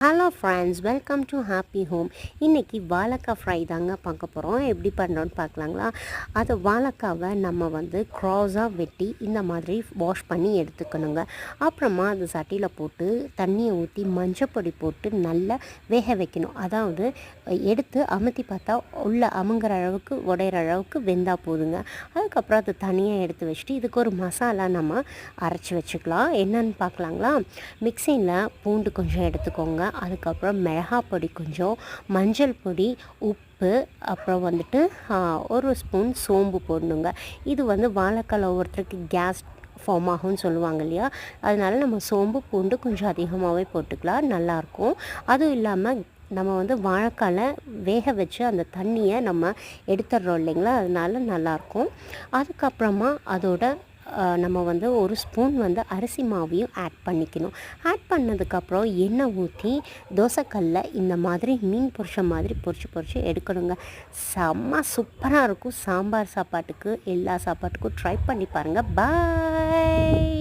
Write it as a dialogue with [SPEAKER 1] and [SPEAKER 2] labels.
[SPEAKER 1] Hello friends, welcome to happy home. இன்றைக்கி வாழைக்காய் fry தாங்க பார்க்க போகிறோம். எப்படி பண்ணுறோன்னு பார்க்கலாங்களா? அது வாழைக்காவை நம்ம க்ராஸாக வெட்டி இந்த மாதிரி வாஷ் பண்ணி எடுத்துக்கணுங்க. அப்புறமா அது சட்டியில் போட்டு தண்ணியை ஊற்றி மஞ்சப்பொடி போட்டு நல்லா வேக வைக்கணும். அதாவது எடுத்து அமுத்தி பார்த்தா உள்ள அமுங்கிற அளவுக்கு உடையிற அளவுக்கு வெந்தால் போதுங்க. அதுக்கப்புறம் அது தனியாக எடுத்து வச்சுட்டு இதுக்கு ஒரு மசாலா நம்ம அரைச்சி வச்சுக்கலாம். என்னன்னு பார்க்கலாங்களா? மிக்சியில் பூண்டு கொஞ்சம் எடுத்துக்கோங்க. அதுக்கப்புறம் மிளகாய் பொடி கொஞ்சம், மஞ்சள் பொடி, உப்பு, அப்புறம் ஒரு ஸ்பூன் சோம்பு போடணுங்க. இது வாழைக்காய் ஒவ்வொருத்தருக்கு கேஸ் ஃபார்ம் ஆகும்னு சொல்லுவாங்க இல்லையா? அதனால நம்ம சோம்பு பூண்டு கொஞ்சம் அதிகமாகவே போட்டுக்கலாம், நல்லாயிருக்கும். அதுவும் இல்லாமல் நம்ம வாழைக்காயை வேக வச்சு அந்த தண்ணியை நம்ம எடுத்துடுறோம் இல்லைங்களா? அதனால நல்லாயிருக்கும். அதுக்கப்புறமா அதோட நம்ம ஒரு ஸ்பூன் அரிசி மாவையும் ஆட் பண்ணிக்கணும். ஆட் பண்ணதுக்கப்புறம் எண்ணெய் ஊற்றி தோசைக்கல்ல இந்த மாதிரி மீன் பொரிச்ச மாதிரி பொரிச்சு எடுக்கணுங்க. செம்ம சூப்பராக இருக்கும். சாம்பார் சாப்பாட்டுக்கு, எல்லா சாப்பாட்டுக்கும் ட்ரை பண்ணி பாருங்கள். பாய்.